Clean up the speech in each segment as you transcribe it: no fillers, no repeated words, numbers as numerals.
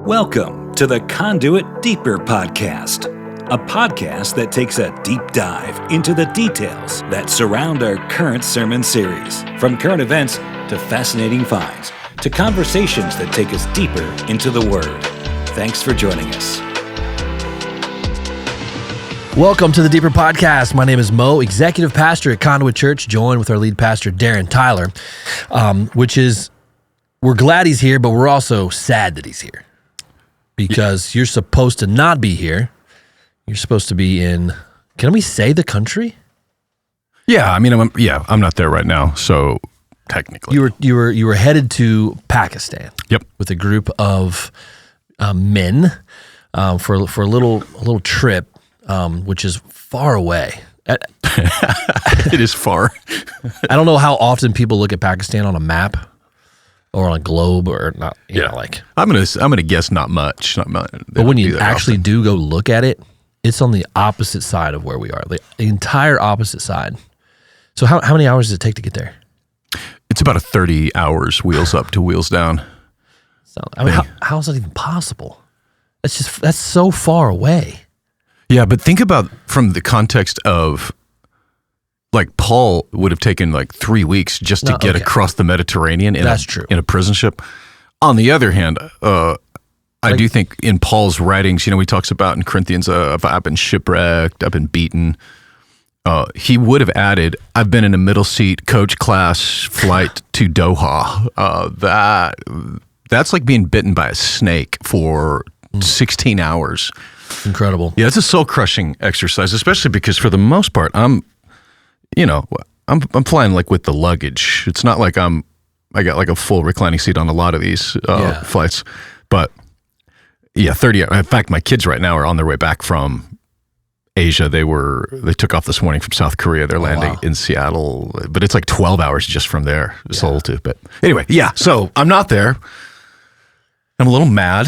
Welcome to the Conduit Deeper podcast, a podcast that takes a deep dive into the details that surround our current sermon series, from current events to fascinating finds to conversations that take us deeper into the Word. Thanks for joining us. Welcome to the Deeper Podcast. My name is Mo, executive pastor at Conduit Church, joined with our lead pastor, Darren Tyler, we're glad he's here, but we're also sad that he's here because you're supposed to not be here. You're supposed to be in, can we say the country? Yeah, I mean, I'm not there right now, so technically. You were headed to Pakistan. Yep. With a group of men for a little trip. Which is far away. It is far. I don't know how often people look at Pakistan on a map or on a globe or not. You know, like I'm gonna guess not much. But when you actually do go look at it, it's on the opposite side of where we are, the entire opposite side. So how many hours does it take to get there? It's about a 30 hours wheels up to wheels down. So I mean, how is that even possible? That's so far away. Yeah, but think about from the context of, like, Paul would have taken like 3 weeks just to get across the Mediterranean in a prison ship. On the other hand, I do think in Paul's writings, he talks about in Corinthians, I've been shipwrecked, I've been beaten. He would have added, I've been in a middle seat coach class flight to Doha. That's like being bitten by a snake for 16 hours. Incredible. Yeah, it's a soul-crushing exercise, especially because for the most part, I'm flying like with the luggage. It's not like I got like a full reclining seat on a lot of these flights. But yeah, 30. In fact, my kids right now are on their way back from Asia. They took off this morning from South Korea. They're landing in Seattle, but it's like 12 hours just from there, Seoul too. But anyway, yeah. So I'm not there. I'm a little mad.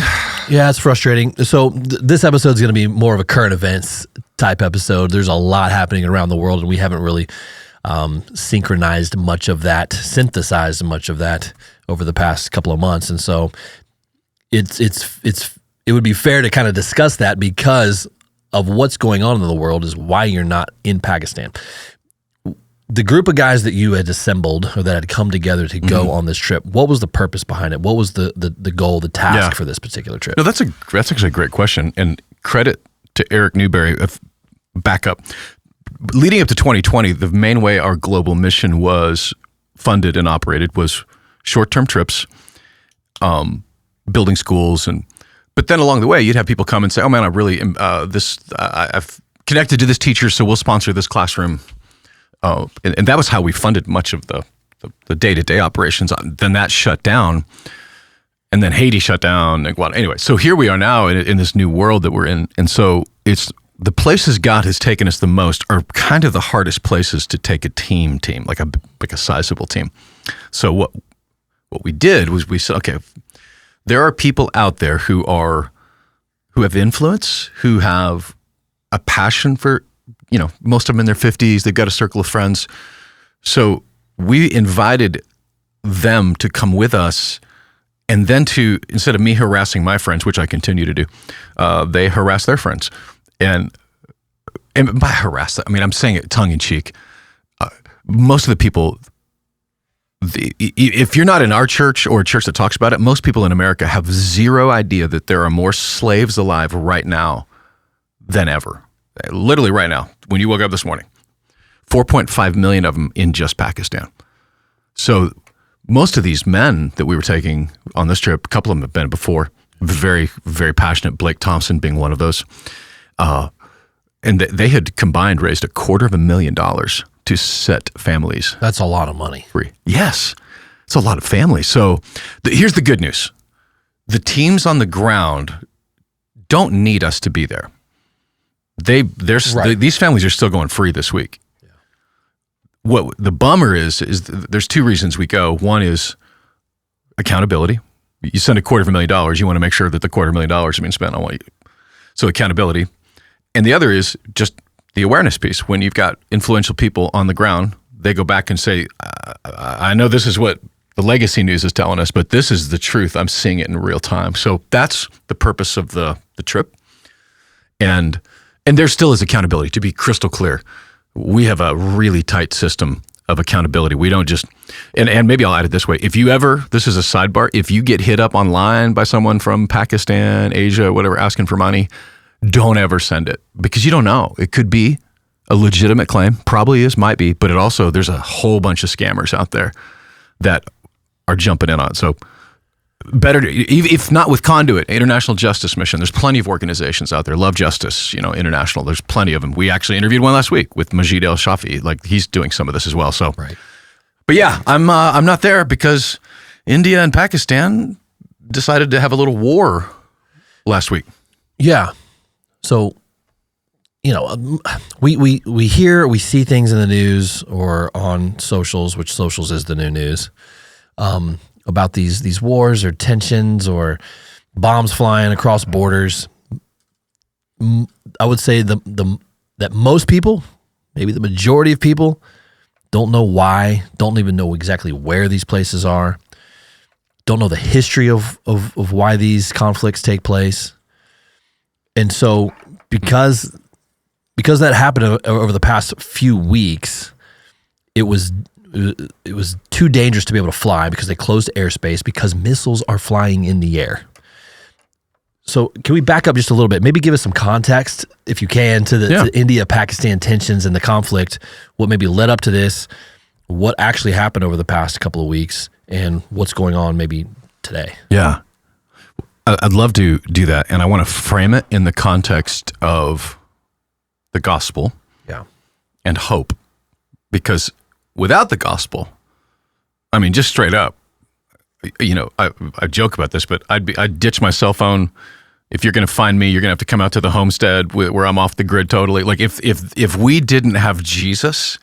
Yeah, it's frustrating. So this episode is going to be more of a current events type episode. There's a lot happening around the world, and we haven't really synchronized much of that, synthesized much of that over the past couple of months. And so it would be fair to kind of discuss that because of what's going on in the world is why you're not in Pakistan. The group of guys that you had assembled or that had come together to go on this trip, what was the purpose behind it? What was the goal, the task for this particular trip? No, that's actually a great question, and credit to Eric Newberry. Back up. Leading up to 2020, the main way our global mission was funded and operated was short-term trips, building schools, but then along the way, you'd have people come and say, "Oh man, I've connected to this teacher, so we'll sponsor this classroom." And that was how we funded much of the day-to-day operations. Then that shut down, and then Haiti shut down. Anyway, so here we are now in this new world that we're in. And so it's the places God has taken us the most are kind of the hardest places to take a team, like a sizable team. So what we did was we said, okay, there are people out there who have influence, who have a passion for, most of them in their 50s, they've got a circle of friends. So we invited them to come with us, and then instead of me harassing my friends, which I continue to do, they harass their friends. And by harass, I mean, I'm saying it tongue in cheek. Most of the people, if you're not in our church or a church that talks about it, most people in America have zero idea that there are more slaves alive right now than ever. Literally right now, when you woke up this morning, 4.5 million of them in just Pakistan. So most of these men that we were taking on this trip, a couple of them have been before, very, very passionate, Blake Thompson being one of those. And they had combined raised $250,000 to set families. That's a lot of money. Free. Yes, it's a lot of families. So here's the good news. The teams on the ground don't need us to be there. These families are still going free this week. Yeah. What the bummer is there's two reasons we go. One is accountability. You send $250,000, you want to make sure that the $250,000 is being spent on so accountability. And the other is just the awareness piece. When you've got influential people on the ground, they go back and say, I know this is what the legacy news is telling us, but this is the truth. I'm seeing it in real time. So that's the purpose of the trip. And there still is accountability, to be crystal clear. We have a really tight system of accountability. We don't just, and maybe I'll add it this way. If you ever, this is a sidebar, if you get hit up online by someone from Pakistan, Asia, whatever, asking for money, don't ever send it, because you don't know. It could be a legitimate claim, probably is, might be, but it also, there's a whole bunch of scammers out there that are jumping in on it. So better to, if not with Conduit, International Justice Mission, there's plenty of organizations out there. Love Justice, International, there's plenty of them. We actually interviewed one last week with Majid El Shafi. Like, he's doing some of this as well. So, Right. But yeah, I'm not there because India and Pakistan decided to have a little war last week. Yeah. So, we see things in the news or on socials, which socials is the new news, about these wars or tensions or bombs flying across borders. I would say that most people, maybe the majority of people, don't know why, don't even know exactly where these places are, don't know the history of why these conflicts take place. And so because that happened over the past few weeks, it was too dangerous to be able to fly because they closed airspace because missiles are flying in the air. So can we back up just a little bit? Maybe give us some context, if you can, to the India-Pakistan tensions and the conflict, what maybe led up to this, what actually happened over the past couple of weeks, and what's going on maybe today. Yeah. I'd love to do that, and I want to frame it in the context of the gospel and hope, because without the gospel, I mean, just straight up, I joke about this, but I'd ditch my cell phone. If you're going to find me, you're going to have to come out to the homestead where I'm off the grid totally. Like if we didn't have Jesus,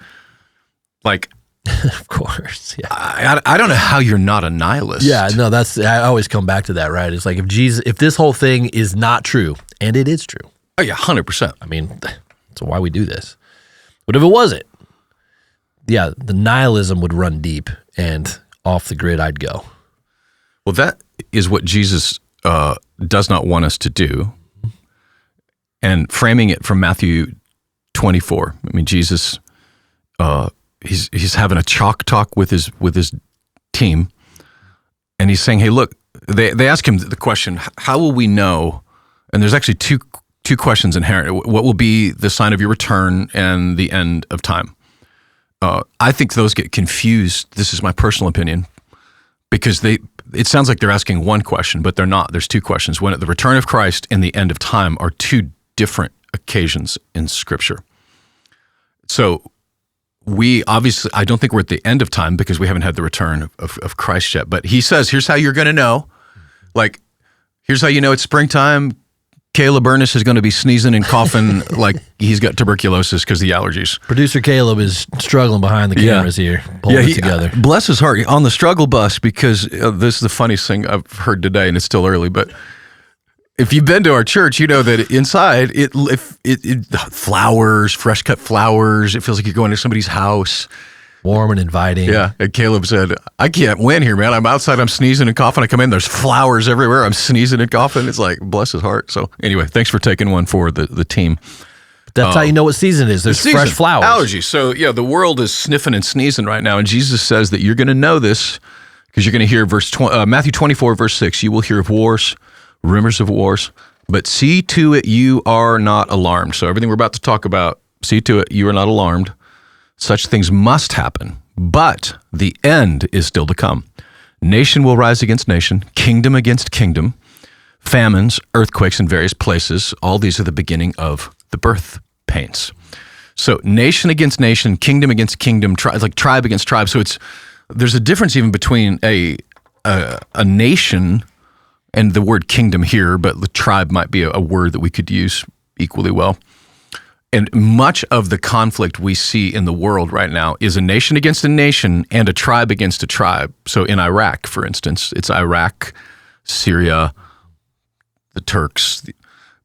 like, of course, yeah. I don't know how you're not a nihilist. Yeah, no, I always come back to that, right? It's like if this whole thing is not true, and it is true. Oh yeah, 100%. I mean, that's why we do this. But if it wasn't, yeah, the nihilism would run deep, and off the grid I'd go. Well, that is what Jesus does not want us to do. And framing it from Matthew 24, I mean, Jesus, he's having a chalk talk with his team, and he's saying, "Hey, look." They ask him the question, "How will we know?" And there's actually two questions inherent. What will be the sign of your return and the end of time? I think those get confused. This is my personal opinion, because it sounds like they're asking one question, but they're not. There's two questions. When the return of Christ and the end of time are two different occasions in Scripture. So we obviously, I don't think we're at the end of time because we haven't had the return of Christ yet. But he says, here's how you're going to know. Like, here's how you know it's springtime. Caleb Ernest is going to be sneezing and coughing like he's got tuberculosis because of the allergies. Producer Caleb is struggling behind the cameras here, pulling it together. Bless his heart, on the struggle bus, because this is the funniest thing I've heard today, and it's still early, but if you've been to our church, you know that inside, it flowers, fresh cut flowers, it feels like you're going to somebody's house. Warm and inviting. Yeah. And Caleb said, I can't win here, man. I'm outside, I'm sneezing and coughing. I come in, there's flowers everywhere. I'm sneezing and coughing. It's like, bless his heart. So anyway, thanks for taking one for the team. That's how you know what season it is. There's fresh flowers. Allergies. So yeah, the world is sniffing and sneezing right now. And Jesus says that you're going to know this because you're going to hear Matthew 24, verse 6. You will hear of wars, rumors of wars, but see to it you are not alarmed. So everything we're about to talk about, see to it you are not alarmed. Such things must happen, but the end is still to come. Nation will rise against nation, kingdom against kingdom, famines, earthquakes in various places. All these are the beginning of the birth pains. So nation against nation, kingdom against kingdom, tribe against tribe. So there's a difference even between a nation and the word kingdom here, but the tribe might be a word that we could use equally well. And much of the conflict we see in the world right now is a nation against a nation and a tribe against a tribe. So in Iraq, for instance, it's Iraq, Syria, the Turks.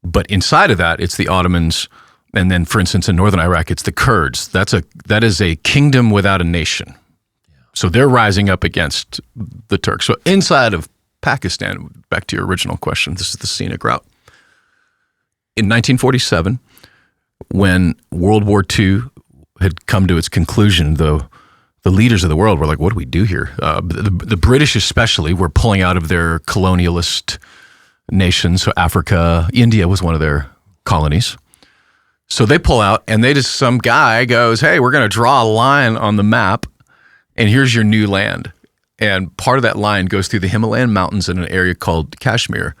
But inside of that, it's the Ottomans. And then, for instance, in northern Iraq, it's the Kurds. That is a kingdom without a nation. So they're rising up against the Turks. So inside of Pakistan, back to your original question, this is the scenic route. In 1947, when World War II had come to its conclusion, the leaders of the world were like, what do we do here? The British especially were pulling out of their colonialist nations. So Africa, India was one of their colonies. So they pull out, and some guy goes, hey, we're going to draw a line on the map, and here's your new land. And part of that line goes through the Himalayan mountains in an area called Kashmir.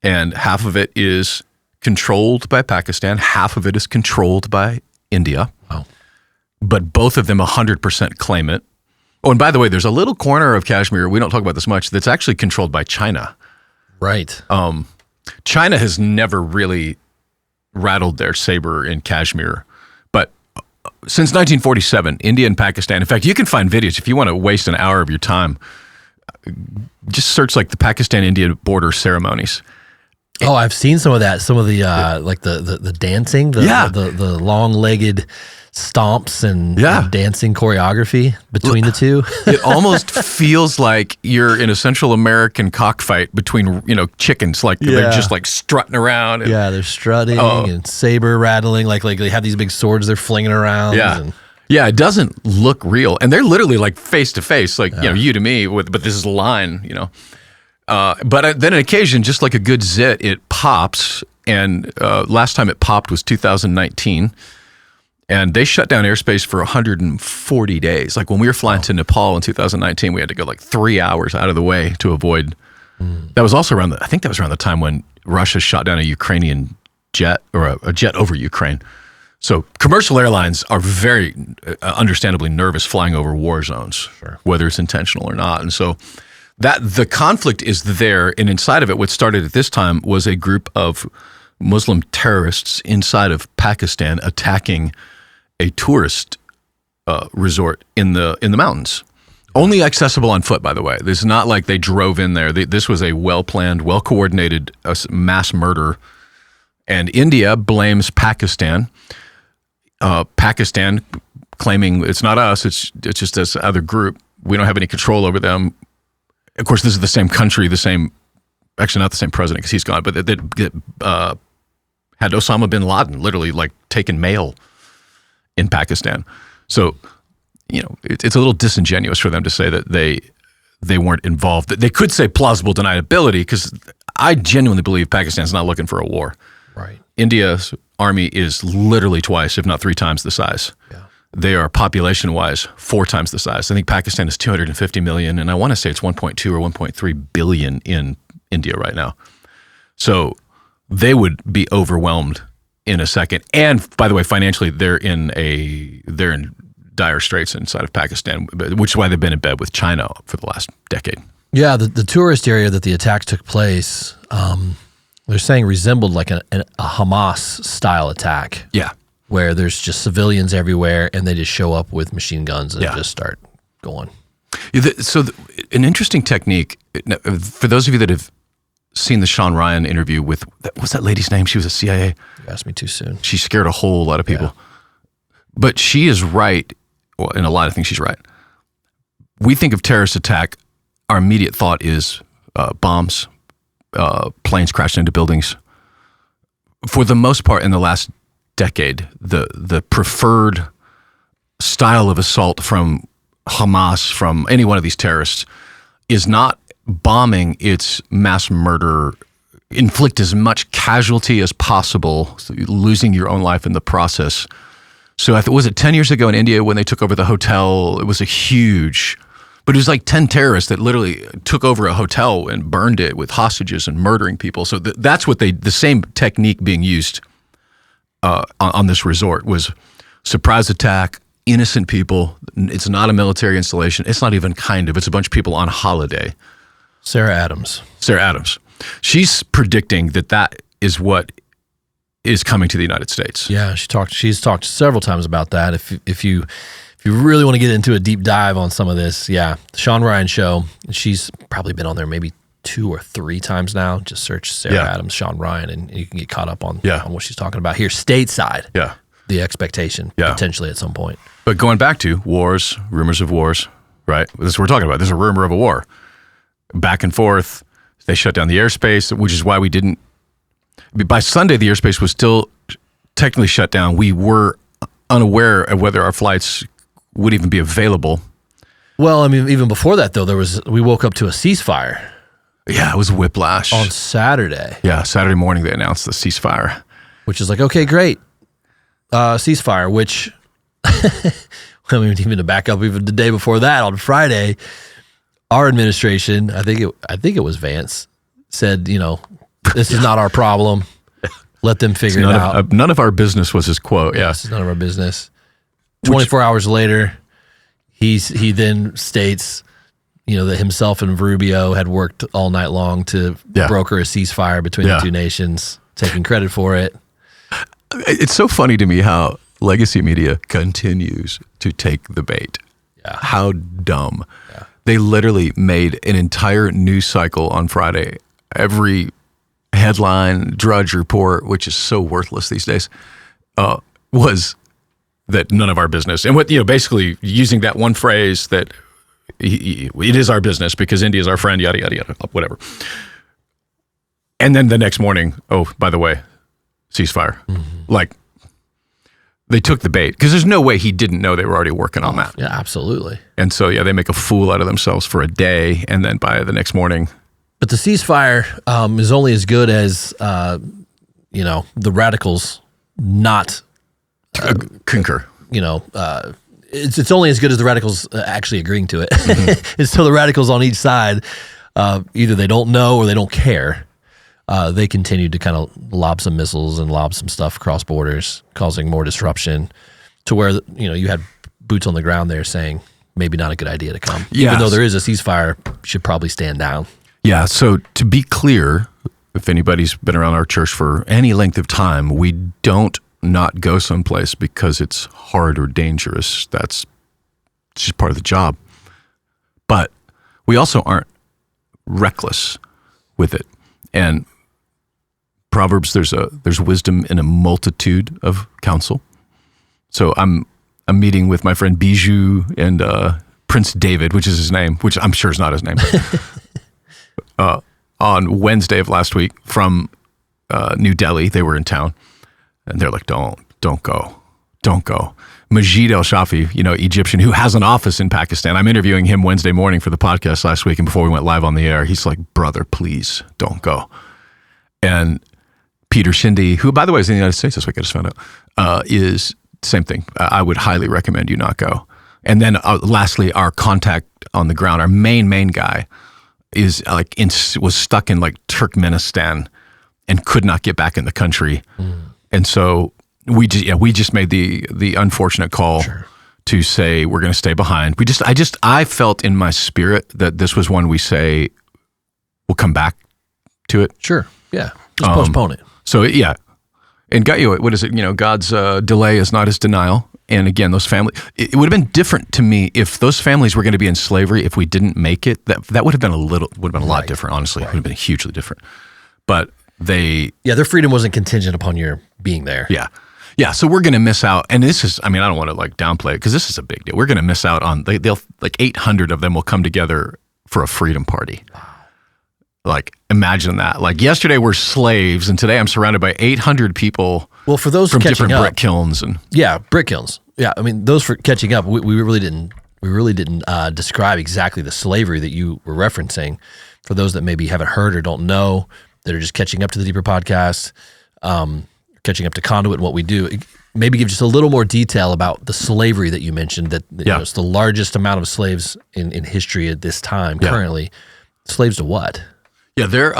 And half of it is controlled by Pakistan, half of it is controlled by India. Wow. But both of them 100% claim it. Oh, and by the way, there's a little corner of Kashmir, we don't talk about this much, that's actually controlled by China. Right. China has never really rattled their saber in Kashmir. But since 1947, India and Pakistan, in fact, you can find videos if you want to waste an hour of your time, just search like the Pakistan-India border ceremonies. Oh, I've seen some of that. Some of the like the dancing, the long-legged stomps and dancing choreography between the two. It almost feels like you're in a Central American cockfight between chickens, like they're just like strutting around. And, they're strutting and saber rattling, like they have these big swords they're flinging around. Yeah, it doesn't look real, and they're literally like face to face, like you to me. But this is a line, But then on occasion, just like a good zit, it pops. And last time it popped was 2019. And they shut down airspace for 140 days. Like when we were flying to Nepal in 2019, we had to go like 3 hours out of the way to avoid. That was also around the time when Russia shot down a Ukrainian jet, or a jet over Ukraine. So commercial airlines are very understandably nervous flying over war zones, whether it's intentional or not. And so that the conflict is there, and inside of it, what started at this time was a group of Muslim terrorists inside of Pakistan attacking a tourist resort in the mountains. Only accessible on foot, by the way. This is not like they drove in there. This was a well-planned, well-coordinated mass murder. And India blames Pakistan. Pakistan claiming it's not us, it's just this other group. We don't have any control over them. Of course, this is the same country, actually not the same president because he's gone, but that had Osama bin Laden literally like taken mail in Pakistan. So, it's a little disingenuous for them to say that they weren't involved. They could say plausible deniability because I genuinely believe Pakistan's not looking for a war. Right. India's army is literally twice, if not 3 times the size. Yeah. They are population-wise 4 times the size. I think Pakistan is 250 million, and I want to say it's 1.2 or 1.3 billion in India right now. So they would be overwhelmed in a second. And by the way, financially, they're in dire straits inside of Pakistan, which is why they've been in bed with China for the last decade. Yeah, the tourist area that the attacks took place, they're saying resembled like a Hamas-style attack. Yeah. Where there's just civilians everywhere, and they just show up with machine guns and just start going. An interesting technique, for those of you that have seen the Sean Ryan interview with, what's that lady's name? She was a CIA. You asked me too soon. She scared a whole lot of people. Yeah. But she is right, well, in a lot of things she's right. We think of terrorist attack, our immediate thought is bombs, planes crashing into buildings. For the most part, in the last decade, the preferred style of assault from Hamas, from any one of these terrorists, is not bombing, it's mass murder. Inflict as much casualty as possible, so losing your own life in the process. So was it 10 years ago in India when they took over the hotel? It was but it was like 10 terrorists that literally took over a hotel and burned it with hostages and murdering people. So that's what the same technique being used on this resort was surprise attack, innocent people. It's not a military installation. It's not even it's a bunch of people on holiday. Sarah Adams. She's predicting that is what is coming to the United States. Yeah, she's talked several times about that. If you really want to get into a deep dive on some of this, the Sean Ryan show, she's probably been on there maybe 2 or 3 times now. Just search Sarah Adams, Sean Ryan, and you can get caught up on what she's talking about here stateside. Yeah. The expectation potentially at some point. But going back to wars, rumors of wars, right? This is what we're talking about. There's a rumor of a war. Back and forth. They shut down the airspace, which is why we didn't. By Sunday, the airspace was still technically shut down. We were unaware of whether our flights would even be available. Well, I mean, even before that, though, we woke up to a ceasefire. Yeah, it was whiplash. On Saturday. Yeah, Saturday morning they announced the ceasefire. Which is like, okay, great. Ceasefire, which, I mean, even to back up even the day before that, on Friday, our administration, I think it was Vance, said, this is not our problem. Let them figure it out. None of our business was his quote. Yeah. This is none of our business. 24 hours later, he then states, that himself and Rubio had worked all night long to broker a ceasefire between the two nations, taking credit for it. It's so funny to me how legacy media continues to take the bait. Yeah. How dumb. Yeah. They literally made an entire news cycle on Friday. Every headline, Drudge report, which is so worthless these days, was that none of our business. And what, basically using that one phrase that it is our business because India is our friend, yada, yada, yada, whatever. And then the next morning, oh, by the way, ceasefire. Mm-hmm. Like, they took the bait because there's no way he didn't know they were already working on that. Yeah, absolutely. And so, they make a fool out of themselves for a day, and then by the next morning. But the ceasefire is only as good as, the radicals not concur. It's only as good as the radicals actually agreeing to it. Mm-hmm. And so the radicals on each side, either they don't know or they don't care. They continued to kind of lob some missiles and lob some stuff across borders, causing more disruption to where, you had boots on the ground there saying maybe not a good idea to come. Yes. Even though there is a ceasefire, should probably stand down. Yeah, so to be clear, if anybody's been around our church for any length of time, we don't not go someplace because it's hard or dangerous. That's just part of the job. But we also aren't reckless with it. And Proverbs, there's wisdom in a multitude of counsel. So I'm meeting with my friend Bijou and Prince David, which is his name, which I'm sure is not his name, on Wednesday of last week from New Delhi. They were in town, and they're like, don't go. Majid El-Shafi, Egyptian, who has an office in Pakistan. I'm interviewing him Wednesday morning for the podcast last week, and before we went live on the air, he's like, brother, please don't go. And Peter Shindy, who, by the way, is in the United States this week, I just found out, is same thing. I would highly recommend you not go. And then lastly, our contact on the ground, our main guy, is was stuck in Turkmenistan and could not get back in the country. Mm. And so we just made the unfortunate call to say we're going to stay behind. I felt in my spirit that this was one we say we'll come back to it. Sure. Yeah. Just postpone it. So yeah. And what is it? God's delay is not his denial. And again, those families, it would have been different to me if those families were going to be in slavery if we didn't make it. That would have been a lot different, honestly. It would have been hugely different. But their freedom wasn't contingent upon your being there. Yeah. Yeah. So we're going to miss out. And this is, I don't want to downplay it because this is a big deal. We're going to miss out on, they'll 800 of them will come together for a freedom party. Wow. Imagine that. Yesterday we're slaves, and today I'm surrounded by 800 people. Well, for those from catching different up, brick kilns brick kilns. Yeah, those for catching up. We really didn't describe exactly the slavery that you were referencing. For those that maybe haven't heard or don't know, that are just catching up to the Deeper podcast, catching up to Conduit and what we do. Maybe give just a little more detail about the slavery that you mentioned. That it's the largest amount of slaves in history at this time currently. Slaves to what? Yeah, they're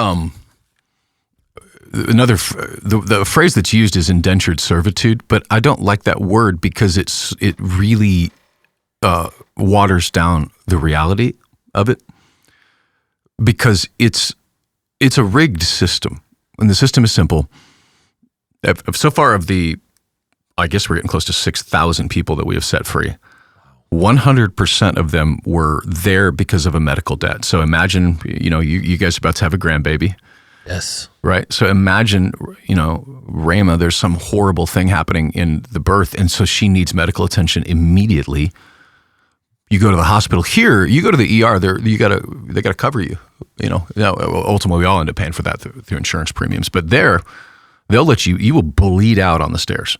the phrase that's used is indentured servitude, but I don't like that word because it really waters down the reality of it, because it's a rigged system, and the system is simple. So far I guess we're getting close to 6,000 people that we have set free. 100% of them were there because of a medical debt. So imagine, you guys are about to have a grandbaby. Yes. Right? So imagine, Rama, there's some horrible thing happening in the birth, and so she needs medical attention immediately. You go to the hospital here, you go to the ER, they gotta cover you. Now, ultimately we all end up paying for that through insurance premiums. But there, they'll let you will bleed out on the stairs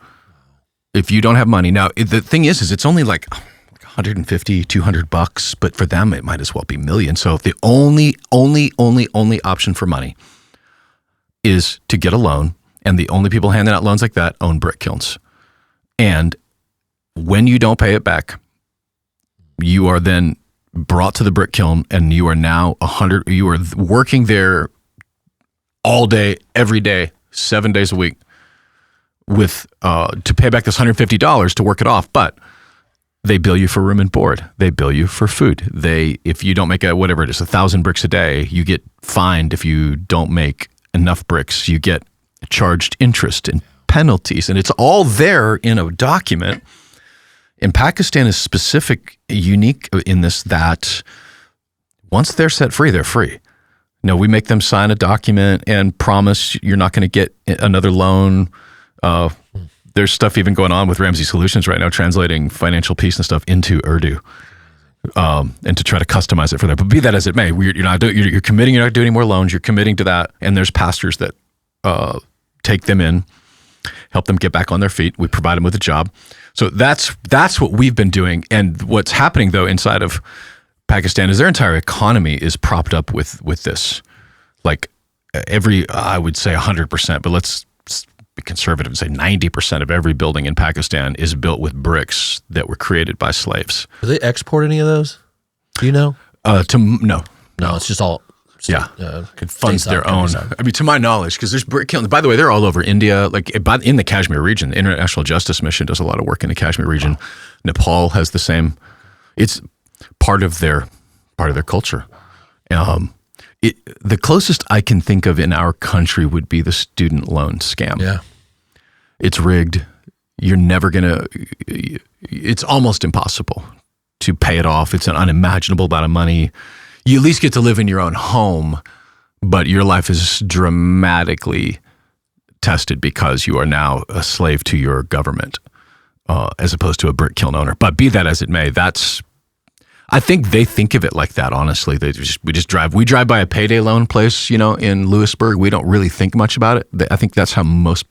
if you don't have money. Now, the thing is it's only like $150, $200, but for them it might as well be millions. So the only option for money is to get a loan, and the only people handing out loans like that own brick kilns. And when you don't pay it back, you are then brought to the brick kiln, and you are now you are working there all day, every day, 7 days a week with to pay back this $150 to work it off. But they bill you for room and board. They bill you for food. If you don't make whatever it is, 1,000 bricks a day, you get fined. If you don't make enough bricks, you get charged interest and penalties. And it's all there in a document. And Pakistan is unique in this, that once they're set free, they're free. No, we make them sign a document and promise you're not going to get another loan. There's stuff even going on with Ramsey Solutions right now, translating financial peace and stuff into Urdu, and to try to customize it for that. But be that as it may, you're committing. You're not doing any more loans. You're committing to that. And there's pastors that take them in, help them get back on their feet. We provide them with a job. So that's what we've been doing. And what's happening though inside of Pakistan is their entire economy is propped up with this. Like I would say 100%, but let's be conservative and say 90% of every building in Pakistan is built with bricks that were created by slaves. Do they export any of those? Do you know? No, it's just all. It funds their own. I mean, to my knowledge, because there's brick kilns. By the way, they're all over India, like in the Kashmir region. The International Justice Mission does a lot of work in the Kashmir region. Wow. Nepal has the same. It's part of their culture. The closest I can think of in our country would be the student loan scam. Yeah, it's rigged. You're never gonna. It's almost impossible to pay it off. It's an unimaginable amount of money. You at least get to live in your own home, but your life is dramatically tested because you are now a slave to your government, as opposed to a brick kiln owner. But be that as it may, I think they think of it like that. Honestly, we drive by a payday loan place, in Lewisburg. We don't really think much about it. I think that's how most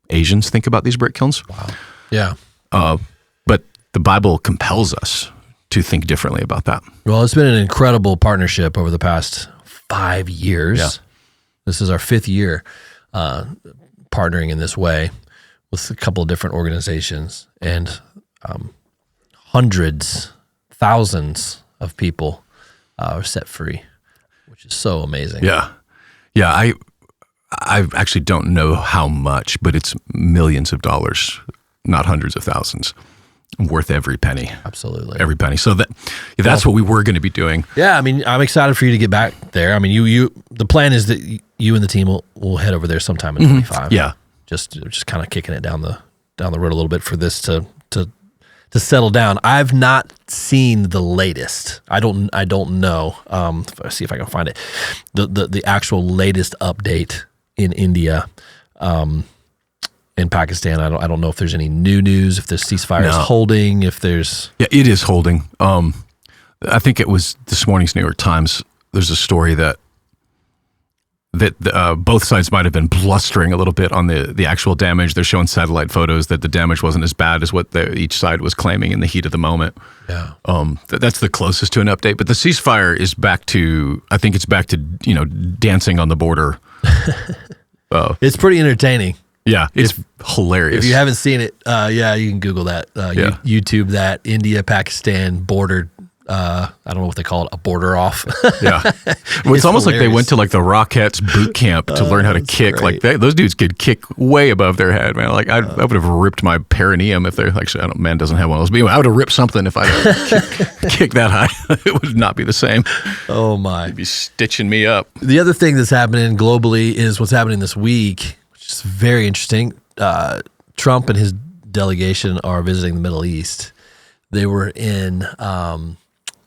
Asians think about these brick kilns. Wow. Yeah. But the Bible compels us to think differently about that. Well, it's been an incredible partnership over the past 5 years. Yeah. This is our 5th year partnering in this way with a couple of different organizations, and hundreds, thousands of people are set free, which is so amazing. Yeah. I actually don't know how much, but it's millions of dollars, not hundreds of thousands. Worth every penny. Absolutely. Every penny. So that's what we were going to be doing. Yeah, I mean, I'm excited for you to get back there. I mean, the plan is that you and the team will head over there sometime in 25. Yeah. Just kind of kicking it down the road a little bit for this to settle down. I've not seen the latest. I don't know. Let's see if I can find it. The actual latest update in India. In Pakistan, I don't know if there's any new news, if this ceasefire is holding, if there's... Yeah, it is holding. I think it was this morning's New York Times. There's a story that both sides might have been blustering a little bit on the actual damage. They're showing satellite photos that the damage wasn't as bad as what each side was claiming in the heat of the moment. Yeah. That's the closest to an update. But the ceasefire is back to, I think it's back to, dancing on the border. It's pretty entertaining. Yeah, it's hilarious. If you haven't seen it, you can Google that. YouTube that, India-Pakistan border, I don't know what they call it, a border off. Yeah. Well, it's almost hilarious. Like they went to like the Rockettes boot camp to learn how to kick. Great. Like those dudes could kick way above their head, man. Like I would have ripped my perineum if they're actually, man doesn't have one of those. But anyway, I would have ripped something if I kicked that high. It would not be the same. Oh my. It'd be stitching me up. The other thing that's happening globally is what's happening this week. It's very interesting. Trump and his delegation are visiting the Middle East. They were in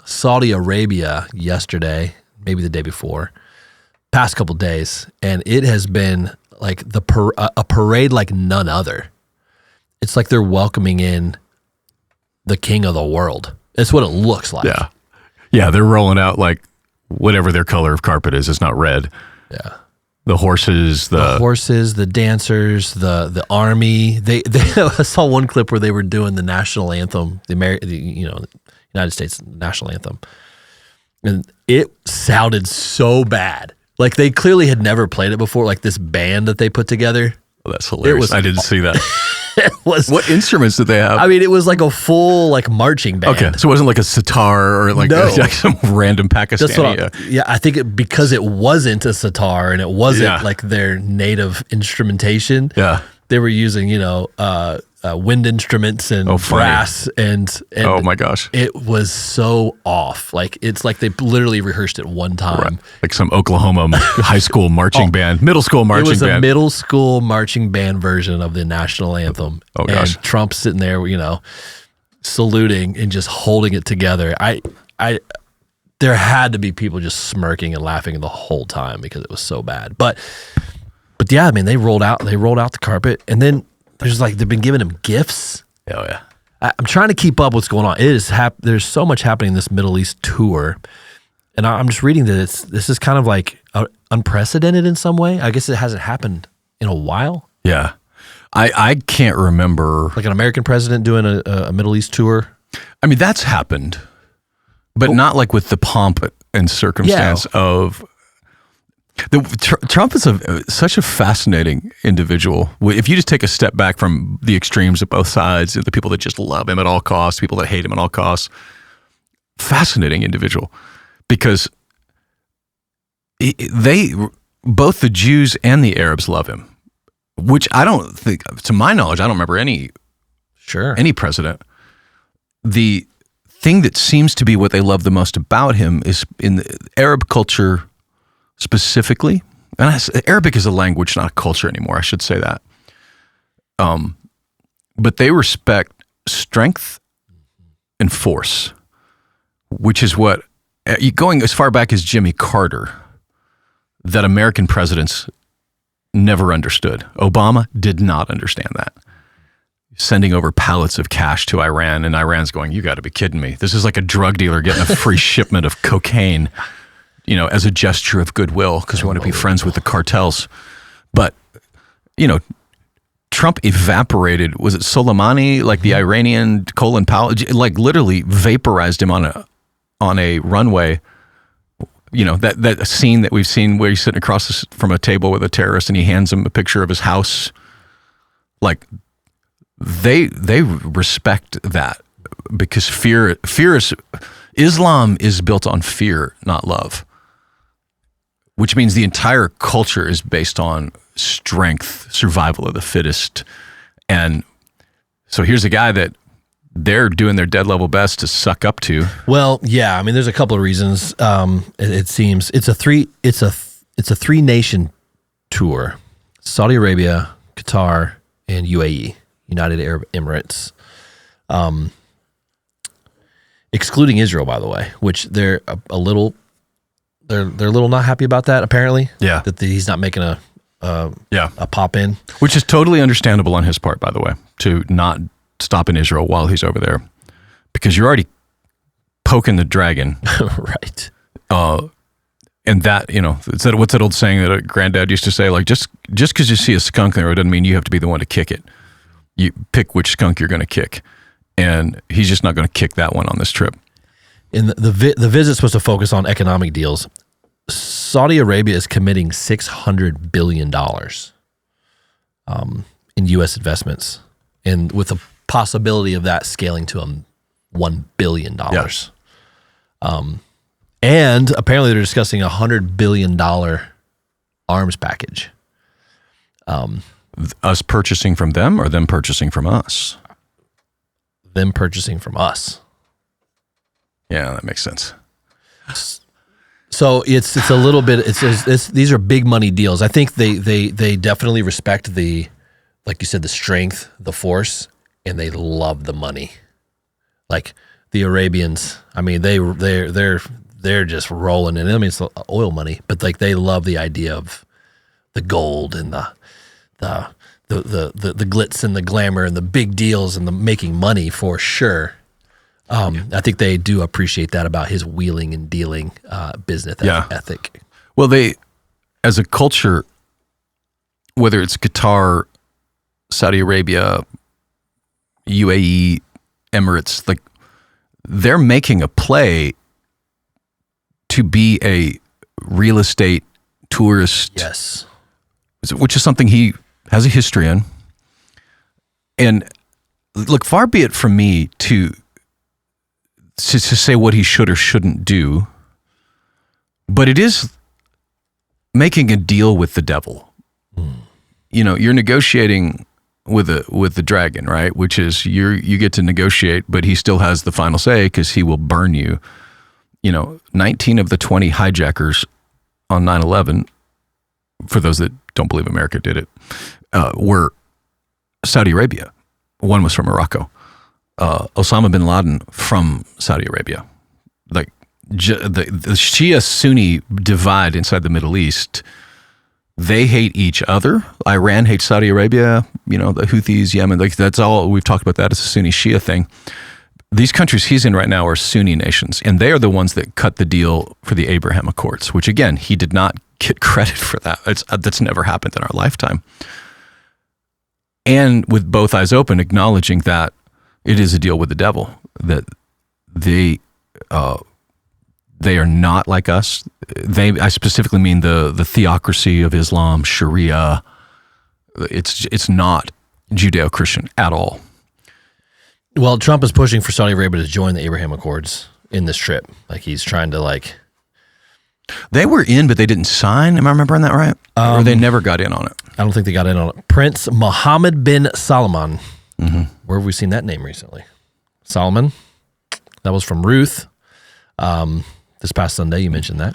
Saudi Arabia yesterday, maybe the day before, past couple days, and it has been like a parade like none other. It's like they're welcoming in the king of the world. That's what it looks like. Yeah. Yeah, they're rolling out like whatever their color of carpet is. It's not red. Yeah. The horses, the dancers, the army. They I saw one clip where they were doing the national anthem, the United States national anthem, and it sounded so bad. Like they clearly had never played it before. Like this band that they put together. Oh, that's hilarious. I didn't see that. It was. What instruments did they have? I mean, it was like a full like marching band. Okay, so it wasn't like a sitar or like, No. like some random Pakistani. I think because it wasn't a sitar and it wasn't like their native instrumentation. Yeah, they were using wind instruments and brass and oh my gosh, it was so off. Like it's like they literally rehearsed it one time, right. Like some Oklahoma high school marching band, middle school marching band. It was a middle school marching band version of the national anthem. Oh gosh, and Trump sitting there, saluting and just holding it together. There had to be people just smirking and laughing the whole time because it was so bad. But yeah, I mean, they rolled out the carpet, and then there's like they've been giving him gifts. Oh yeah, I'm trying to keep up what's going on. It is there's so much happening in this Middle East tour, and I'm just reading that this is kind of like unprecedented in some way. I guess it hasn't happened in a while. Yeah, I can't remember like an American president doing a Middle East tour. I mean, that's happened, but not like with the pomp and circumstance of. Trump is such a fascinating individual. If you just take a step back from the extremes of both sides, the people that just love him at all costs, people that hate him at all costs, fascinating individual, because both the Jews and the Arabs love him, which I don't think, to my knowledge, I don't remember any president. The thing that seems to be what they love the most about him is in the Arab culture specifically, and Arabic is a language, not a culture anymore. I should say that. But they respect strength and force, which is what, going as far back as Jimmy Carter, that American presidents never understood. Obama did not understand that. Sending over pallets of cash to Iran, and Iran's going, "You got to be kidding me. This is like a drug dealer getting a free shipment of cocaine, as a gesture of goodwill because we want to be friends with the cartels." But, Trump evaporated, was it Soleimani, like the Iranian Colin Powell, like literally vaporized him on a runway. That scene that we've seen where he's sitting across from a table with a terrorist and he hands him a picture of his house. Like they respect that because fear is, Islam is built on fear, not love. Which means the entire culture is based on strength, survival of the fittest. And so here's a guy that they're doing their dead level best to suck up to. Well, yeah, I mean, there's a couple of reasons. It seems it's a three nation tour: Saudi Arabia, Qatar, and UAE, United Arab Emirates. Excluding Israel, by the way, which they're a little not happy about that, apparently. Yeah. That he's not making a pop in. Which is totally understandable on his part, by the way, to not stop in Israel while he's over there. Because you're already poking the dragon. Right. And that, what's that old saying that a granddad used to say? Like, just because you see a skunk there, it doesn't mean you have to be the one to kick it. You pick which skunk you're going to kick. And he's just not going to kick that one on this trip. And the visit's supposed to focus on economic deals. Saudi Arabia is committing $600 billion in U.S. investments, and with the possibility of that scaling to $1 billion. Yes. And apparently they're discussing a $100 billion arms package. Us purchasing from them or them purchasing from us? Them purchasing from us. Yeah, that makes sense. So it's a little bit. These are big money deals. I think they definitely respect the, like you said, the strength, the force, and they love the money. Like the Arabians, I mean, they're just rolling in. I mean, it's oil money, but like they love the idea of the gold and the glitz and the glamour and the big deals and the making money for sure. I think they do appreciate that about his wheeling and dealing business ethic. Well, they, as a culture, whether it's Qatar, Saudi Arabia, UAE, Emirates, like they're making a play to be a real estate tourist, yes, which is something he has a history in. And look, far be it from me to say what he should or shouldn't do, but it is making a deal with the devil. You know, you're negotiating with the dragon, right? Which is you get to negotiate, but he still has the final say because he will burn you. You know, 19 of the 20 hijackers on 9/11, for those that don't believe America did it, were Saudi Arabia. One was from Morocco. Osama bin Laden from Saudi Arabia. Like the Shia-Sunni divide inside the Middle East, they hate each other. Iran hates Saudi Arabia, you know, the Houthis, Yemen, like that's all, we've talked about that as a Sunni-Shia thing. These countries he's in right now are Sunni nations, and they are the ones that cut the deal for the Abraham Accords, which again, he did not get credit for that. That's never happened in our lifetime. And with both eyes open, acknowledging that it is a deal with the devil, that they are not like us. I specifically mean the theocracy of Islam, Sharia. It's not Judeo-Christian at all. Well, Trump is pushing for Saudi Arabia to join the Abraham Accords in this trip. Like he's trying to They were in, but they didn't sign. Am I remembering that right? Or they never got in on it? I don't think they got in on it. Prince Mohammed bin Salman. Mm-hmm. Where have we seen that name recently? Solomon. That was from Ruth. This past Sunday, you mentioned that.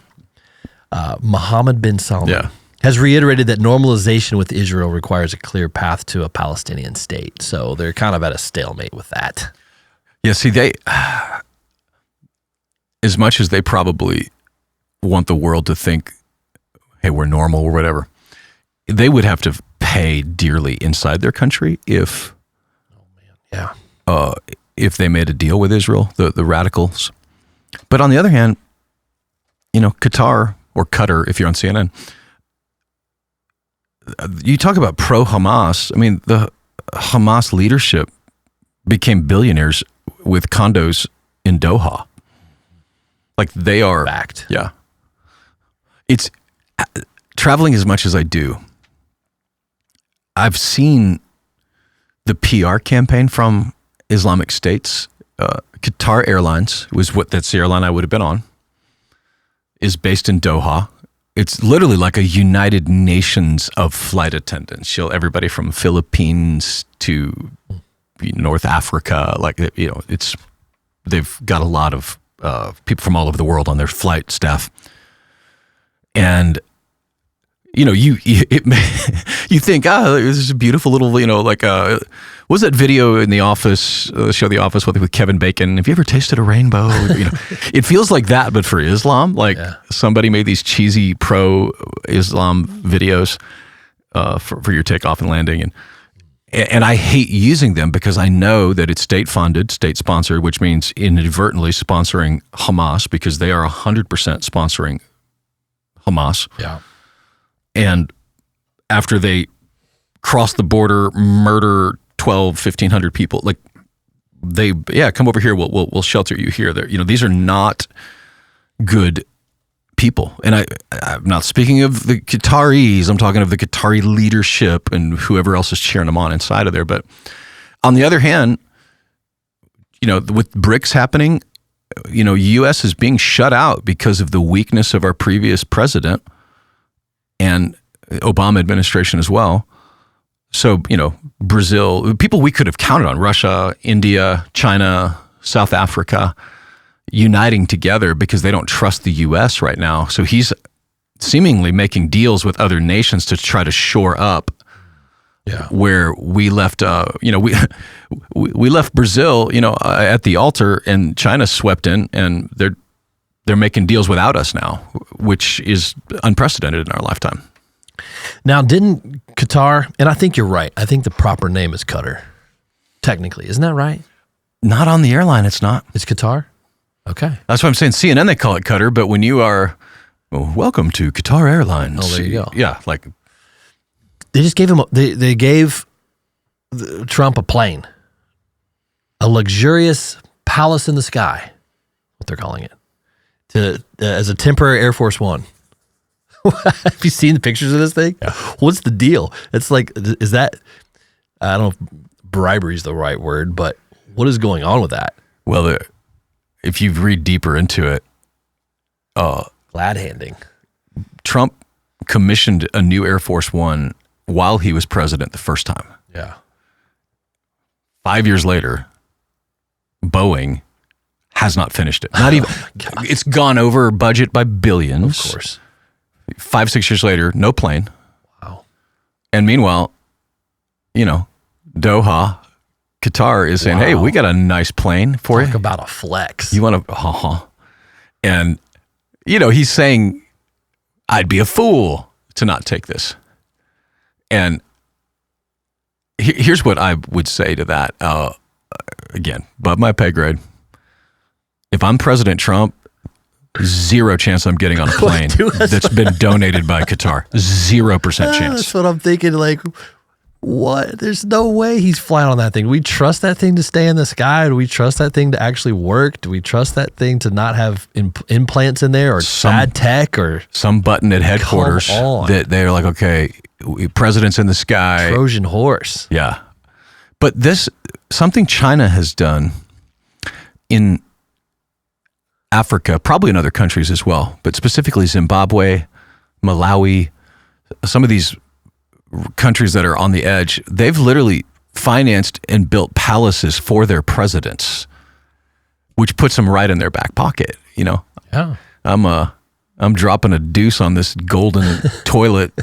Mohammed bin Salman has reiterated that normalization with Israel requires a clear path to a Palestinian state. So they're kind of at a stalemate with that. Yeah, see, they, as much as they probably want the world to think, hey, we're normal or whatever, they would have to pay dearly inside their country if they made a deal with Israel, the radicals. But on the other hand, you know, Qatar, or Qatar if you're on CNN, you talk about pro-Hamas. I mean, the Hamas leadership became billionaires with condos in Doha. Like they are backed. Yeah. It's traveling as much as I do. I've seen the PR campaign from Islamic states. Qatar Airlines that's the airline I would have been on, is based in Doha. It's literally like a United Nations of flight attendants. Everybody from Philippines to North Africa, like, you know, they've got a lot of people from all over the world on their flight staff. And you know, you think, this is a beautiful little, you know, like what was that video in The Office, show The Office with Kevin Bacon? Have you ever tasted a rainbow? You know, it feels like that, but for Islam. Like somebody made these cheesy pro-Islam videos for your takeoff and landing, and I hate using them because I know that it's state-funded, state-sponsored, which means inadvertently sponsoring Hamas because they are 100% sponsoring Hamas. Yeah. And after they cross the border, murder 1,500 people, like come over here. We'll shelter you here. There, you know, these are not good people. And I'm not speaking of the Qataris. I'm talking of the Qatari leadership and whoever else is cheering them on inside of there. But on the other hand, you know, with BRICS happening, you know, U.S. is being shut out because of the weakness of our previous president and Obama administration as well. So, you know, Brazil, people we could have counted on, Russia, India, China, South Africa, uniting together because they don't trust the U.S. right now. So he's seemingly making deals with other nations to try to shore up where we left, you know, we left Brazil, you know, at the altar, and China swept in, and they're making deals without us now, which is unprecedented in our lifetime. Now, didn't Qatar, and I think you're right, I think the proper name is Qatar, technically. Isn't that right? Not on the airline, it's not. It's Qatar? Okay. That's what I'm saying. CNN, they call it Qatar, but when you are, welcome to Qatar Airlines. Oh, there you go. Yeah, like. They just gave him, they gave Trump a plane. A luxurious palace in the sky, what they're calling it, as a temporary Air Force One. Have you seen the pictures of this thing? Yeah. What's the deal? It's like, is that, I don't know if bribery is the right word, but what is going on with that? Well, if you read deeper into it, glad handing. Trump commissioned a new Air Force One while he was president the first time. Yeah. 5 years later, Boeing has not finished it. Not even. It's gone over budget by billions. Of course. 5-6 years later, no plane. Wow. And meanwhile, Doha, Qatar is saying, Wow. hey, we got a nice plane for Talk you. about a flex. You want to, And, he's saying, I'd be a fool to not take this. And here's what I would say to that. Again, above my pay grade. If I'm President Trump, zero chance I'm getting on a plane that's been donated by Qatar. 0% chance. That's what I'm thinking. Like, what? There's no way he's flying on that thing. Do we trust that thing to stay in the sky? Do we trust that thing to actually work? Do we trust that thing to not have implants in there or bad tech or some button at headquarters that they're like, okay, president's in the sky. Trojan horse. Yeah. But something China has done in Africa, probably in other countries as well, but specifically Zimbabwe, Malawi, some of these countries that are on the edge, they've literally financed and built palaces for their presidents, which puts them right in their back pocket. Yeah. I'm dropping a deuce on this golden toilet.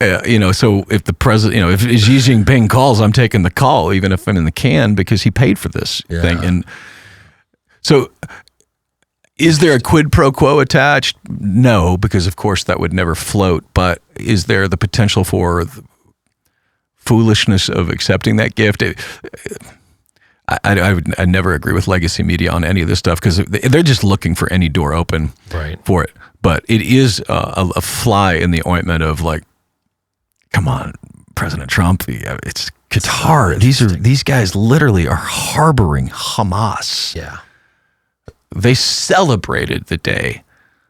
So if the president, if Xi Jinping calls, I'm taking the call, even if I'm in the can, because he paid for this thing. And so is there a quid pro quo attached? No, because of course that would never float. But is there the potential for the foolishness of accepting that gift? I never agree with legacy media on any of this stuff because they're just looking for any door open for it. But it is a fly in the ointment of like, come on, President Trump. It's Qatar. These guys literally are harboring Hamas. Yeah. They celebrated the day.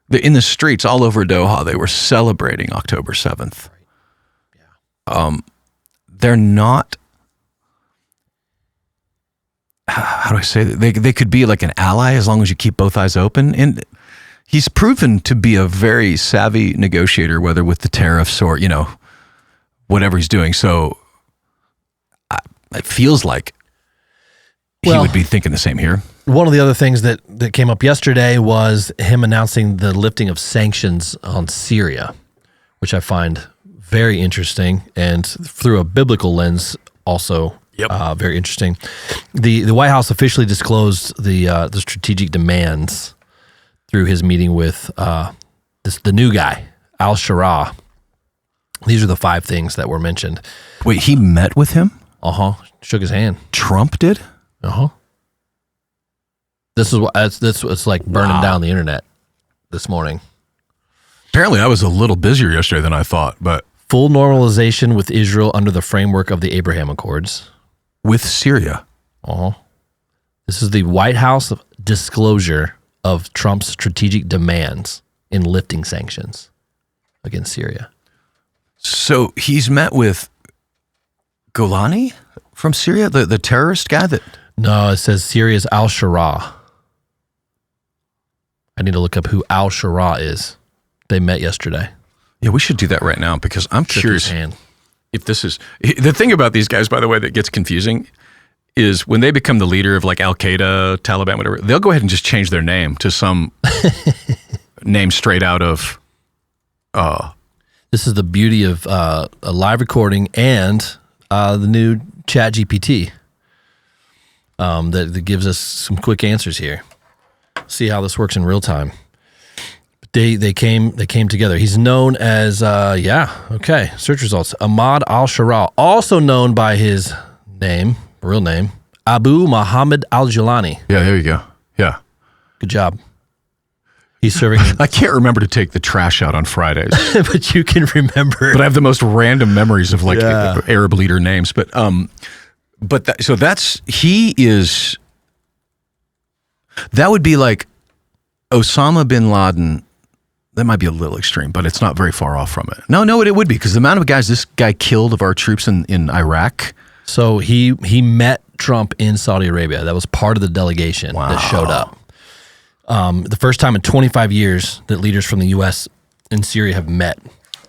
In the streets all over Doha, they were celebrating October 7th. Yeah. They're not. How do I say that? They could be like an ally as long as you keep both eyes open. And he's proven to be a very savvy negotiator, whether with the tariffs or, whatever he's doing. So it feels like he would be thinking the same here. One of the other things that came up yesterday was him announcing the lifting of sanctions on Syria, which I find very interesting, and through a biblical lens also very interesting. The White House officially disclosed the strategic demands through his meeting with the new guy, al-Shara. These are the 5 things that were mentioned. Wait, he met with him? Shook his hand. Trump did? This is what it's like burning down the internet this morning. Apparently, I was a little busier yesterday than I thought, but full normalization with Israel under the framework of the Abraham Accords with Syria. This is the White House disclosure of Trump's strategic demands in lifting sanctions against Syria. So he's met with Golani from Syria, the terrorist guy that. No, it says Syria's al-Shara. I need to look up who al-Shara is. They met yesterday. Yeah, we should do that right now because I'm curious if this is the thing about these guys, by the way, that gets confusing is when they become the leader of like Al-Qaeda, Taliban, whatever, they'll go ahead and just change their name to some name straight out of. This is the beauty of a live recording and the new ChatGPT that gives us some quick answers here. See how this works in real time. They came together. He's known as search results. Ahmad al-Shara, also known by his real name, Abu Muhammad al-Jilani. Yeah, there you go. Yeah. Good job. He's serving. I can't remember to take the trash out on Fridays. But you can remember. But I have the most random memories of Arab leader names. But that would be like Osama bin Laden. That might be a little extreme, but it's not very far off from it. No, it would be, because the amount of guys this guy killed of our troops in Iraq. So he met Trump in Saudi Arabia. That was part of the delegation that showed up. The first time in 25 years that leaders from the U.S. and Syria have met.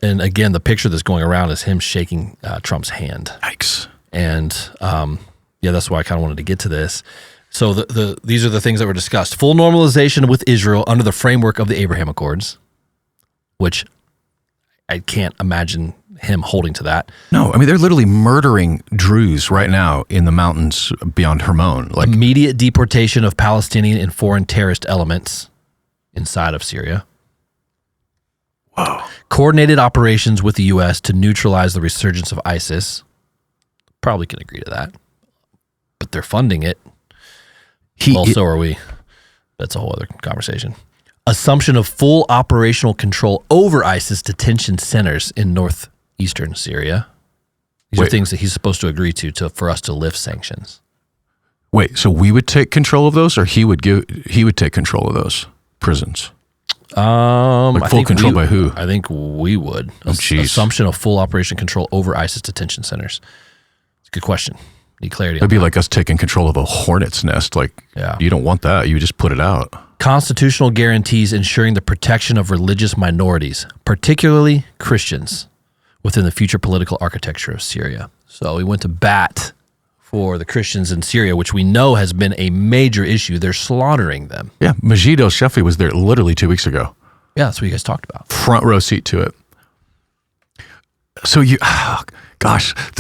And again, the picture that's going around is him shaking Trump's hand. Yikes. And that's why I kind of wanted to get to this. So these are the things that were discussed. Full normalization with Israel under the framework of the Abraham Accords, which I can't imagine him holding to that. No, I mean, they're literally murdering Druze right now in the mountains beyond Hermon. Like immediate deportation of Palestinian and foreign terrorist elements inside of Syria. Wow. Coordinated operations with the U.S. to neutralize the resurgence of ISIS. Probably can agree to that. But they're funding it. So are we. That's a whole other conversation. Assumption of full operational control over ISIS detention centers in northeastern Syria. These are things that he's supposed to agree to for us to lift sanctions. Wait, so we would take control of those, or he would take control of those prisons? Full control by who? I think we would. Assumption of full operation control over ISIS detention centers. It's a good question. Need clarity. It'd be like us taking control of a hornet's nest. You don't want that. You just put it out. Constitutional guarantees ensuring the protection of religious minorities, particularly Christians, within the future political architecture of Syria. So we went to bat for the Christians in Syria, which we know has been a major issue. They're slaughtering them. Yeah, Majid al-Shafi was there literally 2 weeks ago. Yeah, that's what you guys talked about. Front row seat to it. So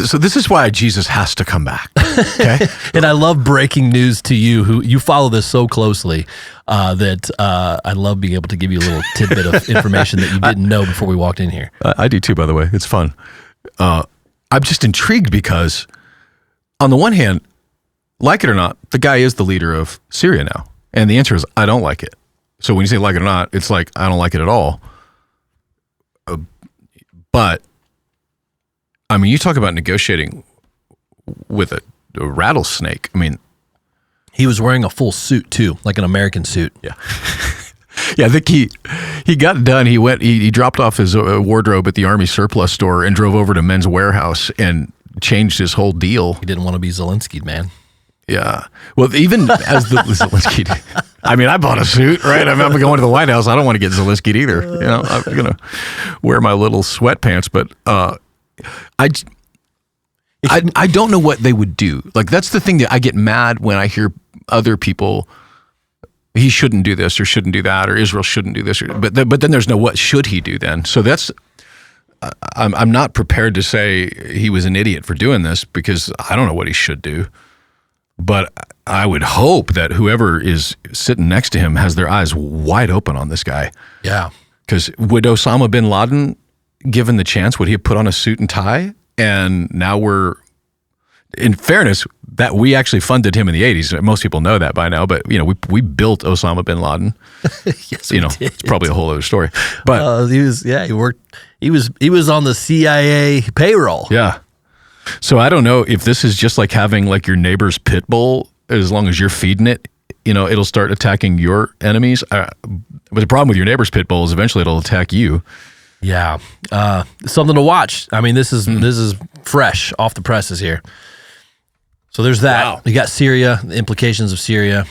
so this is why Jesus has to come back. Okay. And I love breaking news to you, who you follow this so closely, that I love being able to give you a little tidbit of information that you didn't know before we walked in here. I do too, by the way. It's fun. I'm just intrigued because, on the one hand, like it or not, the guy is the leader of Syria now. And the answer is, I don't like it. So when you say like it or not, it's like, I don't like it at all. But I mean, you talk about negotiating with a rattlesnake. I mean, he was wearing a full suit too, like an American suit. Yeah. Yeah, I think he got done. He dropped off his wardrobe at the Army surplus store and drove over to Men's Warehouse and changed his whole deal. He didn't want to be Zelensky, man. Yeah. Well, even as the Zelensky, I mean, I bought a suit, right? I'm going to the White House. I don't want to get Zelensky either. You know, I'm going to wear my little sweatpants, but I don't know what they would do. Like, that's the thing that I get mad when I hear other people, he shouldn't do this or shouldn't do that, or Israel shouldn't do this. But then there's no what should he do then. So that's, I'm not prepared to say he was an idiot for doing this, because I don't know what he should do. But I would hope that whoever is sitting next to him has their eyes wide open on this guy. Yeah. Because would Osama bin Laden, given the chance, would he have put on a suit and tie? And now in fairness, that we actually funded him in the 80s. Most people know that by now, but we built Osama bin Laden. Yes, we did. It's probably a whole other story. But he was on the CIA payroll. Yeah. So I don't know if this is just like having like your neighbor's pit bull. As long as you're feeding it, it'll start attacking your enemies. But the problem with your neighbor's pit bull is eventually it'll attack you. Yeah. Something to watch. I mean, this is fresh off the presses here. So there's that. Wow. You got Syria, the implications of Syria,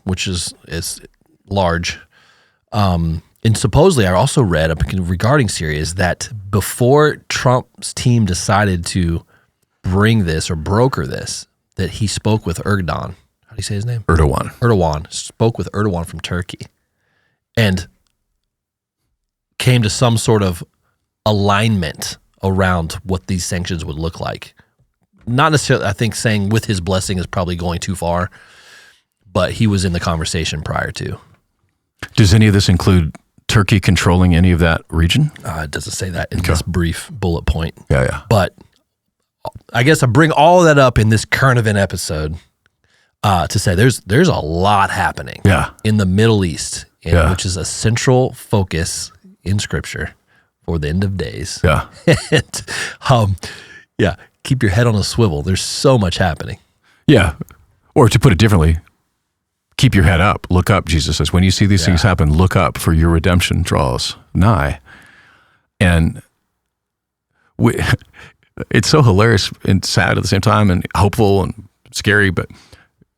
which is large. And supposedly, I also read regarding Syria is that before Trump's team decided to bring this or broker this, that he spoke with Erdogan. How do you say his name? Erdogan spoke with Erdogan from Turkey, and came to some sort of alignment around what these sanctions would look like. Not necessarily, I think saying with his blessing is probably going too far, but he was in the conversation prior to. Does any of this include Turkey controlling any of that region? It doesn't say that in this brief bullet point. Yeah. But I guess I bring all of that up in this current event episode to say there's a lot happening in the Middle East, which is a central focus in Scripture for the end of days. Yeah. And, keep your head on a swivel. There's so much happening. Yeah. Or to put it differently, keep your head up. Look up, Jesus says. When you see these things happen, look up, for your redemption draws nigh. And it's so hilarious and sad at the same time, and hopeful and scary, but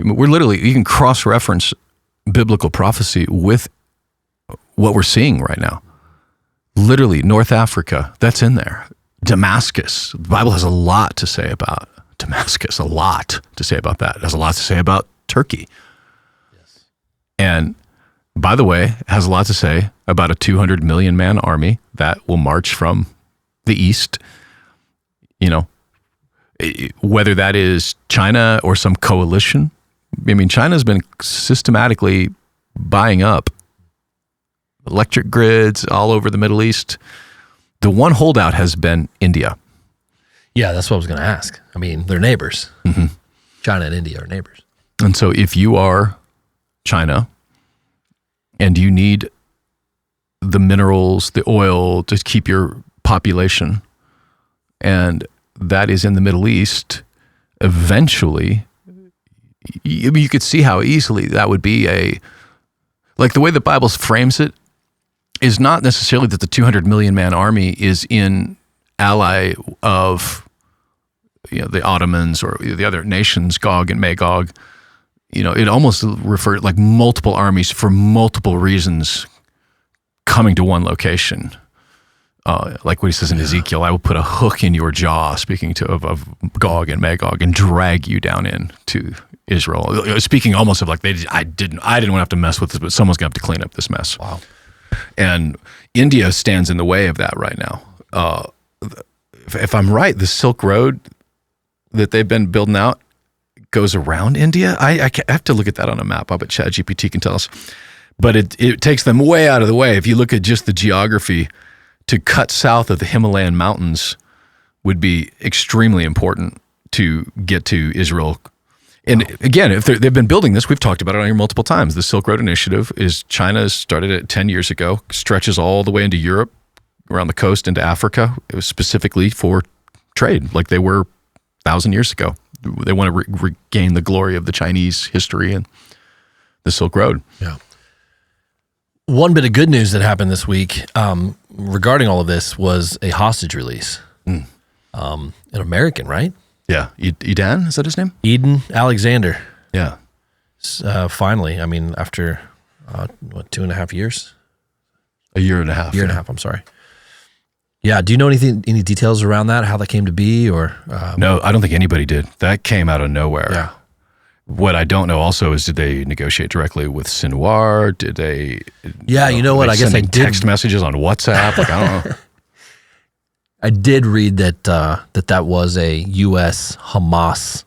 we're literally, you can cross-reference biblical prophecy with what we're seeing right now. Literally, North Africa, that's in there. Damascus, the Bible has a lot to say about Damascus, a lot to say about that. It has a lot to say about Turkey. Yes. And by the way, it has a lot to say about a 200 million man army that will march from the east. You know, whether that is China or some coalition. I mean, China's been systematically buying up electric grids all over the Middle East. The one holdout has been India. Yeah, that's what I was going to ask. I mean, they're neighbors. Mm-hmm. China and India are neighbors. And so if you are China and you need the minerals, the oil to keep your population, and that is in the Middle East, eventually, you could see how easily that would be like the way the Bible frames it is not necessarily that the 200 million man army is in ally of the Ottomans or the other nations, Gog and Magog. It almost referred like multiple armies for multiple reasons coming to one location. Like what he says in Ezekiel, I will put a hook in your jaw, speaking of Gog and Magog, and drag you down into Israel. Speaking almost of like I didn't want to have to mess with this, but someone's gonna have to clean up this mess. Wow. And India stands in the way of that right now. If I'm right, the Silk Road that they've been building out goes around India. I have to look at that on a map. I bet ChatGPT can tell us. But it takes them way out of the way. If you look at just the geography, to cut south of the Himalayan mountains would be extremely important to get to Israel. And again, if they've been building this, we've talked about it on here multiple times. The Silk Road Initiative China started it 10 years ago, stretches all the way into Europe, around the coast into Africa. It was specifically for trade, like they were 1,000 years ago. They want to regain the glory of the Chinese history and the Silk Road. Yeah. One bit of good news that happened this week regarding all of this was a hostage release. An American, right? Yeah. Eden, is that his name? Eden Alexander. Yeah. Finally, I mean, after, 2.5 years? A year and a half. Year and a half, I'm sorry. Yeah, do you know any details around that, how that came to be? Or No, I don't think anybody did. That came out of nowhere. Yeah. What I don't know also is, did they negotiate directly with Sinwar? Did they? Yeah, you know what? I guess I did. Text messages on WhatsApp. Like, I don't know. I did read that that was a U.S.-Hamas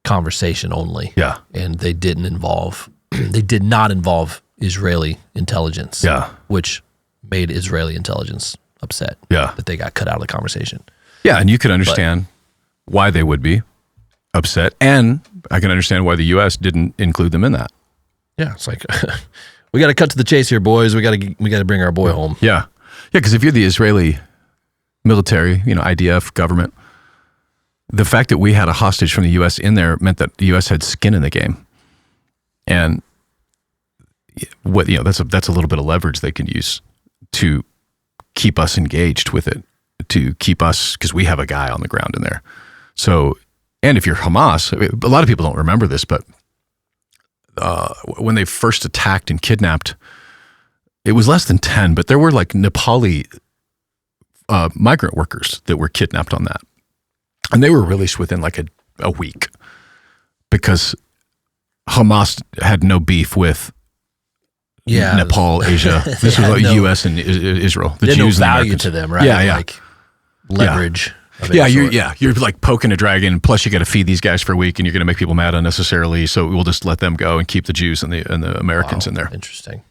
conversation only. Yeah. And they did not involve Israeli intelligence. Yeah. Which made Israeli intelligence upset. Yeah. That they got cut out of the conversation. Yeah, and you could understand why they would be upset, and I can understand why the U.S. didn't include them in that. Yeah, it's like we got to cut to the chase here, boys. We got to bring our boy home. Yeah, because if you're the Israeli military, IDF government, the fact that we had a hostage from the U.S. in there meant that the U.S. had skin in the game, and that's a little bit of leverage they can use to keep us engaged with it, to keep us, because we have a guy on the ground in there. So. And if you're Hamas, a lot of people don't remember this, but when they first attacked and kidnapped, it was less than 10, but there were like Nepali migrant workers that were kidnapped on that. And they were released within like a week because Hamas had no beef with Nepal, Asia. This was like U.S. and Israel. The Jews no and value Americans. to them, right? Yeah, yeah. Like leverage. Yeah. You're like poking a dragon. Plus, you got to feed these guys for a week, and you're going to make people mad unnecessarily. So we'll just let them go and keep the Jews and the Americans in there. Interesting.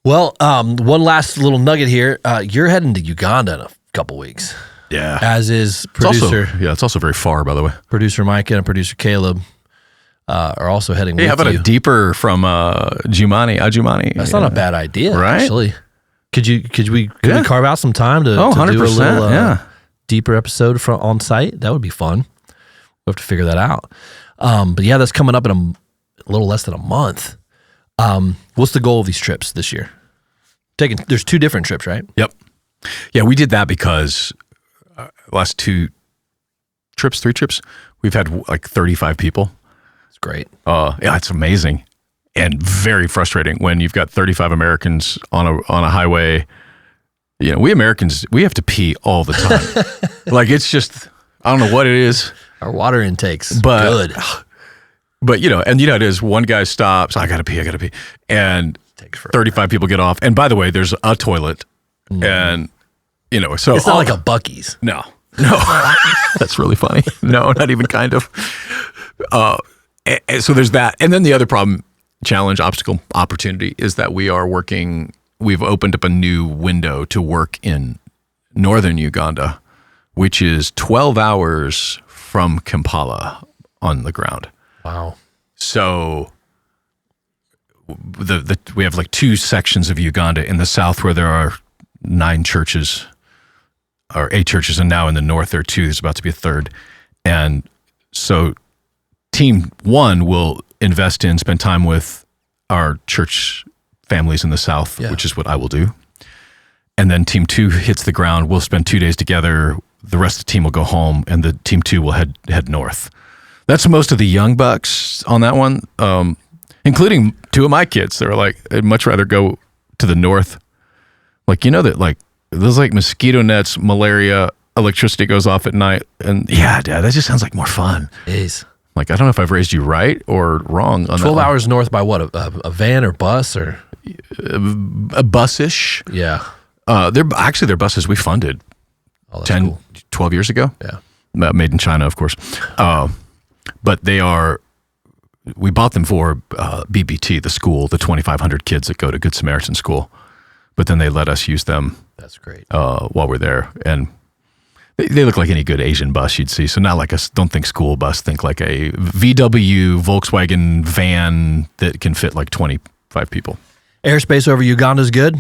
Well, one last little nugget here. You're heading to Uganda in a couple weeks. Yeah. As is producer. It's also very far, by the way. Producer Micah and producer Caleb are also heading with you. How about a deeper from Ajumani? That's not a bad idea, right? Actually. Could we carve out some time to do a little deeper episode on site? That would be fun. We'll have to figure that out. But yeah, that's coming up in a little less than a month. What's the goal of these trips this year? There's 2 different trips, right? Yep. Yeah, we did that because last 3 trips, we've had like 35 people. It's great. Yeah, it's amazing and very frustrating when you've got 35 Americans on a highway. You know, we Americans, we have to pee all the time. Like, it's just, I don't know what it is. Our water intake's good. But, you know, and you know, it is one guy stops, I gotta pee. And 35 people get off. And by the way, there's a toilet. And, you know, so. It's not like a Buc-ee's. No. That's really funny. No, not even kind of. So there's that. And then the other problem, challenge, obstacle, opportunity is that we've opened up a new window to work in northern Uganda, which is 12 hours from Kampala on the ground. Wow. So we have like 2 sections of Uganda in the south where there are 9 churches or 8 churches, and now in the north there are 2. There's about to be a third. And so Team 1 will spend time with our church families in the south, which is what I will do. And then Team 2 hits the ground. We'll spend 2 days together. The rest of the team will go home, and the Team 2 will head north. That's most of the young bucks on that one, including 2 of my kids. They're like, I'd much rather go to the north. Like, you know that like there's like mosquito nets, malaria, electricity goes off at night. And yeah, Dad, that just sounds like more fun. It is. Like, I don't know if I've raised you right or wrong on 12 hours north by what? A van or bus or? A bus-ish. Yeah. They're buses we funded 10, 12 years ago. Yeah. Made in China, of course. But we bought them for BBT, the school, the 2,500 kids that go to Good Samaritan School. But then they let us use them. That's great. While we're there. And they look like any good Asian bus you'd see. So not like don't think school bus, think like a VW Volkswagen van that can fit like 25 people. Airspace over Uganda's good?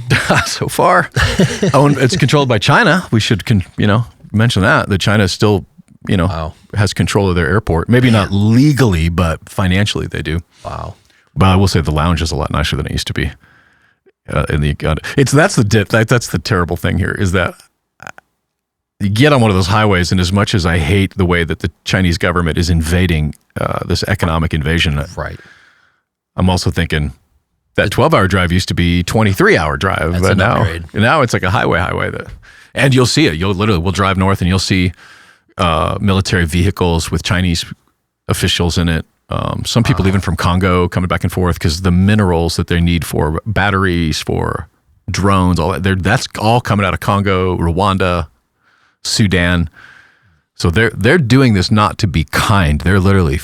So far. It's controlled by China. We should, mention that China is still, has control of their airport. Maybe not legally, but financially they do. Wow. But I will say the lounge is a lot nicer than it used to be in the Uganda. That's the terrible thing here is that you get on one of those highways, and as much as I hate the way that the Chinese government is invading this economic invasion, right? I'm also thinking that 12-hour drive used to be 23-hour drive, that's but upgrade. now it's like a highway and you'll see it. We'll drive north, and you'll see military vehicles with Chinese officials in it. Some people even from Congo coming back and forth because the minerals that they need for batteries, for drones, that's all coming out of Congo, Rwanda, Sudan. So they're doing this not to be kind. They're literally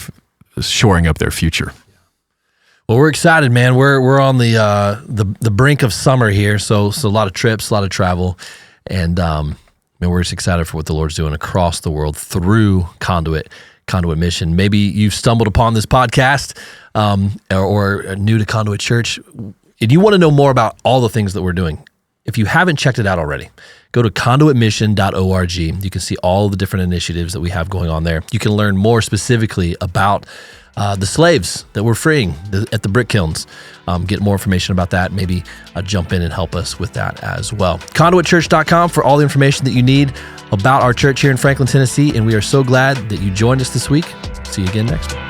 shoring up their future. Well, we're excited, man. We're on the brink of summer here, so a lot of trips, a lot of travel, and we're just excited for what the Lord's doing across the world through Conduit Mission. Maybe you've stumbled upon this podcast or are new to Conduit Church, and you want to know more about all the things that we're doing. If you haven't checked it out already, go to conduitmission.org. You can see all the different initiatives that we have going on there. You can learn more specifically about the slaves that we're freeing at the brick kilns. Get more information about that. Maybe jump in and help us with that as well. ConduitChurch.com for all the information that you need about our church here in Franklin, Tennessee. And we are so glad that you joined us this week. See you again next week.